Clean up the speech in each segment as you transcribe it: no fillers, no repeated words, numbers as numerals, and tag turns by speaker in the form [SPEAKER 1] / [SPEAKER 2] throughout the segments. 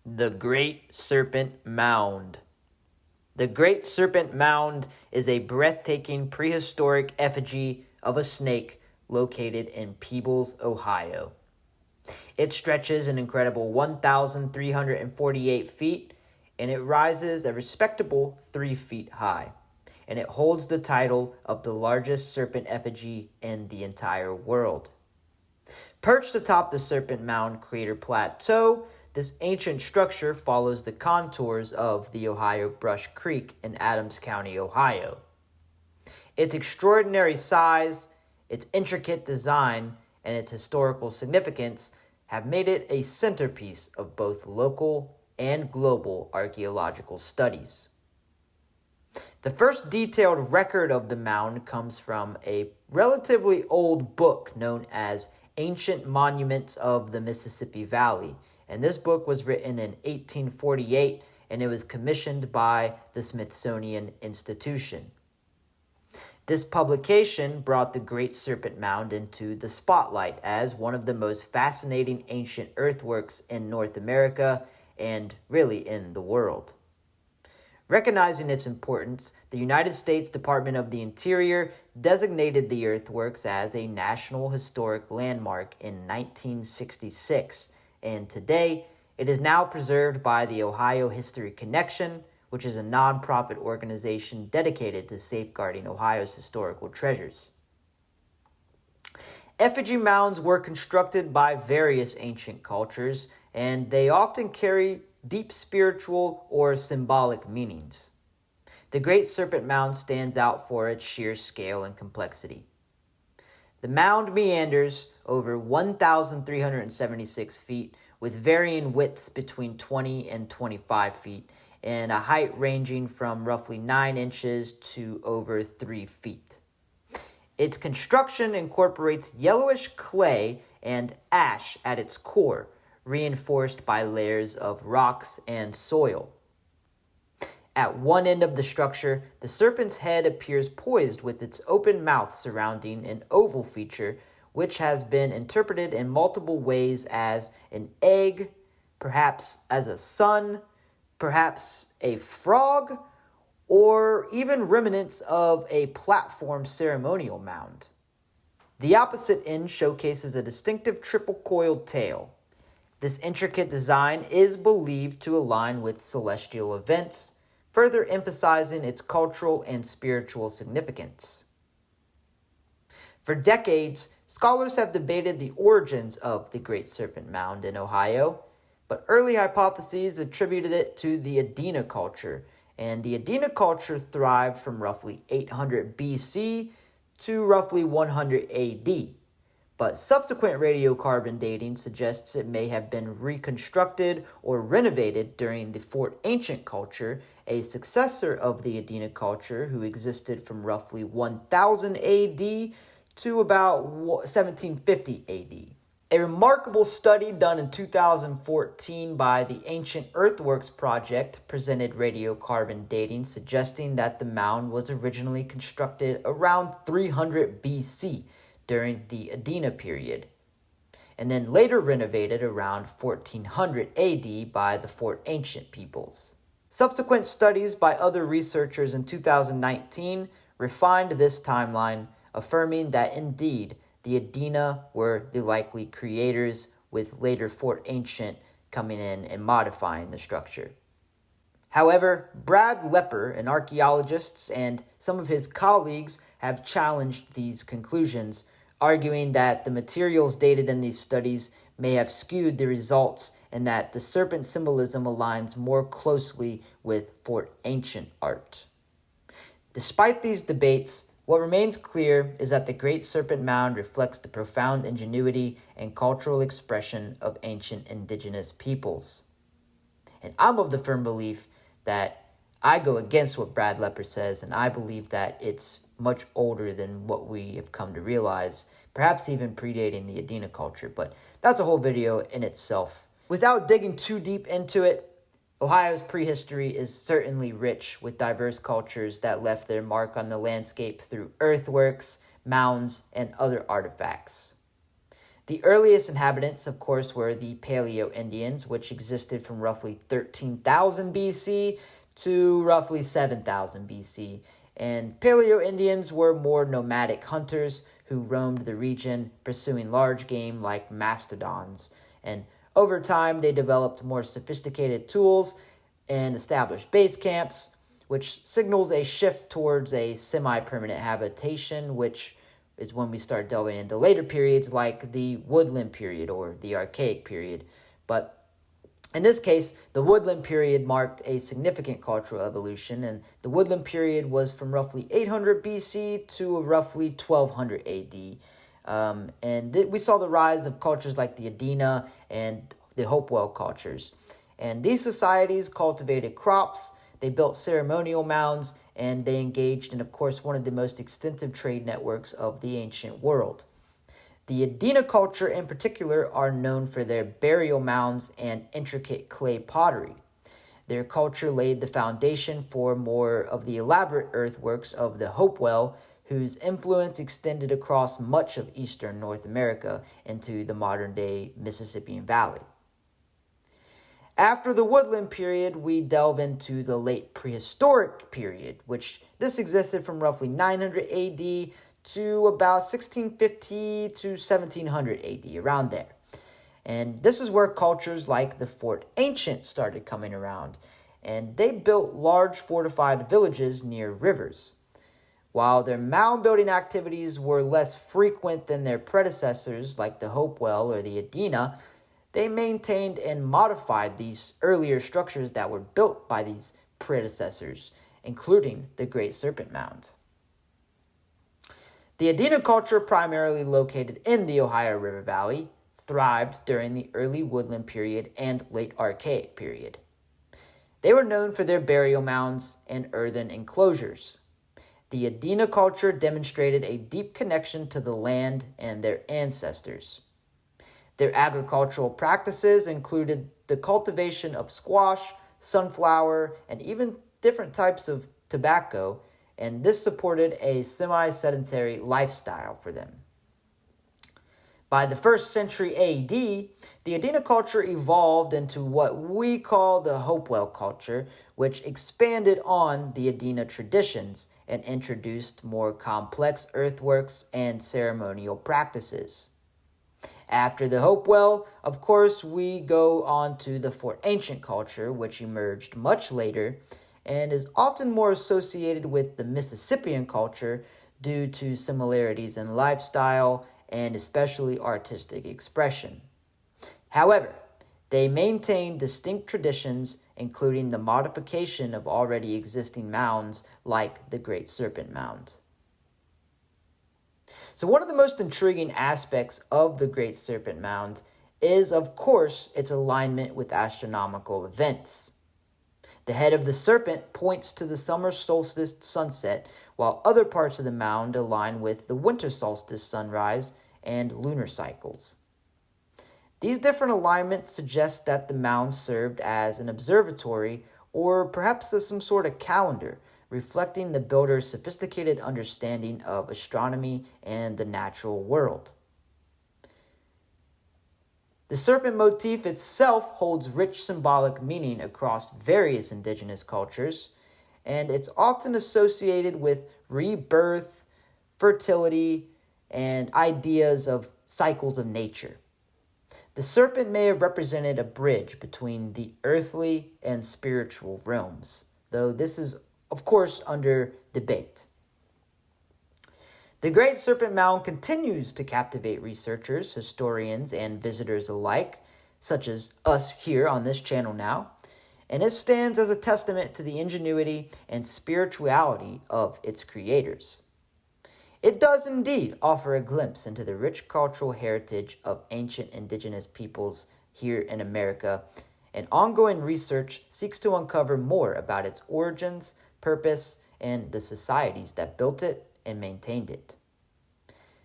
[SPEAKER 1] The Great Serpent Mound. The Great Serpent Mound is a breathtaking prehistoric effigy of a snake located in Peebles, Ohio. It stretches an incredible 1,348 feet, and it rises a respectable 3 feet high, and it holds the title of the largest serpent effigy in the entire world. Perched atop the Serpent Mound crater plateau, this ancient structure follows the contours of the Ohio Brush Creek in Adams County, Ohio. Its extraordinary size, its intricate design, and its historical significance have made it a centerpiece of both local and global archaeological studies. The first detailed record of the mound comes from a relatively old book known as Ancient Monuments of the Mississippi Valley, and this book was written in 1848, and it was commissioned by the Smithsonian Institution. This publication brought the Great Serpent Mound into the spotlight as one of the most fascinating ancient earthworks in North America and really in the world. Recognizing its importance, the United States Department of the Interior designated the earthworks as a National Historic Landmark in 1966, and today it is now preserved by the Ohio History Connection, which is a nonprofit organization dedicated to safeguarding Ohio's historical treasures. Effigy mounds were constructed by various ancient cultures, and they often carry deep spiritual or symbolic meanings. The Great Serpent Mound stands out for its sheer scale and complexity. The mound meanders over 1,376 feet with varying widths between 20 and 25 feet and a height ranging from roughly 9 inches to over 3 feet. Its construction incorporates yellowish clay and ash at its core, reinforced by layers of rocks and soil. At one end of the structure, the serpent's head appears poised with its open mouth surrounding an oval feature, which has been interpreted in multiple ways as an egg, perhaps as a sun, perhaps a frog, or even remnants of a platform ceremonial mound. The opposite end showcases a distinctive triple-coiled tail. This intricate design is believed to align with celestial events, further emphasizing its cultural and spiritual significance. For decades, scholars have debated the origins of the Great Serpent Mound in Ohio, but early hypotheses attributed it to the Adena culture, and the Adena culture thrived from roughly 800 BC to roughly 100 AD. But subsequent radiocarbon dating suggests it may have been reconstructed or renovated during the Fort Ancient culture, a successor of the Adena culture who existed from roughly 1000 AD to about 1750 AD. A remarkable study done in 2014 by the Ancient Earthworks project presented radiocarbon dating suggesting that the mound was originally constructed around 300 BC, during the Adena period, and then later renovated around 1400 AD by the Fort Ancient peoples. Subsequent studies by other researchers in 2019 refined this timeline, affirming that indeed the Adena were the likely creators, with later Fort Ancient coming in and modifying the structure. However, Brad Lepper, an archaeologist, and some of his colleagues have challenged these conclusions, arguing that the materials dated in these studies may have skewed the results and that the serpent symbolism aligns more closely with Fort Ancient art. Despite these debates, what remains clear is that the Great Serpent Mound reflects the profound ingenuity and cultural expression of ancient indigenous peoples. And I'm of the firm belief that I go against what Brad Lepper says, and I believe that it's much older than what we have come to realize, perhaps even predating the Adena culture, but that's a whole video in itself. Without digging too deep into it, Ohio's prehistory is certainly rich with diverse cultures that left their mark on the landscape through earthworks, mounds, and other artifacts. The earliest inhabitants, of course, were the Paleo-Indians, which existed from roughly 13,000 BC to roughly 7,000 BC. And Paleo-Indians were more nomadic hunters who roamed the region, pursuing large game like mastodons. And over time, they developed more sophisticated tools and established base camps, which signals a shift towards a semi-permanent habitation, which is when we start delving into later periods like the woodland period or the archaic period. But in this case, the woodland period marked a significant cultural evolution, and the woodland period was from roughly 800 BC to roughly 1200 AD. We saw the rise of cultures like the Adena and the Hopewell cultures. And these societies cultivated crops, they built ceremonial mounds, and they engaged in, of course, one of the most extensive trade networks of the ancient world. The Adena culture in particular are known for their burial mounds and intricate clay pottery. Their culture laid the foundation for more of the elaborate earthworks of the Hopewell, whose influence extended across much of eastern North America into the modern-day Mississippian Valley. After the woodland period, we delve into the late prehistoric period, which this existed from roughly 900 AD to about 1650 to 1700 AD, around there. And this is where cultures like the Fort Ancient started coming around, and they built large fortified villages near rivers. While their mound building activities were less frequent than their predecessors like the Hopewell or the Adena, they maintained and modified these earlier structures that were built by these predecessors, including the Great Serpent Mound. The Adena culture, primarily located in the Ohio River Valley, thrived during the early woodland period and late archaic period. They were known for their burial mounds and earthen enclosures. The Adena culture demonstrated a deep connection to the land and their ancestors. Their agricultural practices included the cultivation of squash, sunflower, and even different types of tobacco, and this supported a semi-sedentary lifestyle for them. By the 1st century AD, the Adena culture evolved into what we call the Hopewell culture, which expanded on the Adena traditions and introduced more complex earthworks and ceremonial practices. After the Hopewell, of course, we go on to the Fort Ancient culture, which emerged much later and is often more associated with the Mississippian culture due to similarities in lifestyle and especially artistic expression. However, they maintain distinct traditions, including the modification of already existing mounds like the Great Serpent Mound. So one of the most intriguing aspects of the Great Serpent Mound is, of course, its alignment with astronomical events. The head of the serpent points to the summer solstice sunset, while other parts of the mound align with the winter solstice sunrise and lunar cycles. These different alignments suggest that the mound served as an observatory or perhaps as some sort of calendar, reflecting the builder's sophisticated understanding of astronomy and the natural world. The serpent motif itself holds rich symbolic meaning across various indigenous cultures, and it's often associated with rebirth, fertility, and ideas of cycles of nature. The serpent may have represented a bridge between the earthly and spiritual realms, though this is of course, under debate. The Great Serpent Mound continues to captivate researchers, historians, and visitors alike, such as us here on this channel now, and it stands as a testament to the ingenuity and spirituality of its creators. It does indeed offer a glimpse into the rich cultural heritage of ancient indigenous peoples here in America, and ongoing research seeks to uncover more about its origins, purpose, and the societies that built it and maintained it.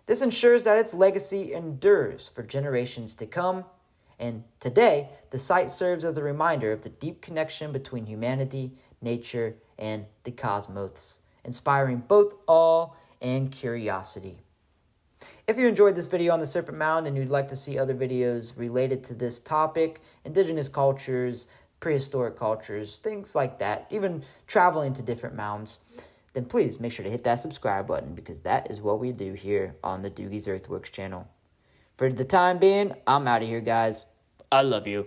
[SPEAKER 1] This ensures that its legacy endures for generations to come, and today, the site serves as a reminder of the deep connection between humanity, nature, and the cosmos, inspiring both awe and curiosity. If you enjoyed this video on the Serpent Mound and you'd like to see other videos related to this topic, indigenous cultures, prehistoric cultures, things like that, even traveling to different mounds, then please make sure to hit that subscribe button, because that is what we do here on the Doogies Earthworks channel. For the time being, I'm out of here, guys. I love you.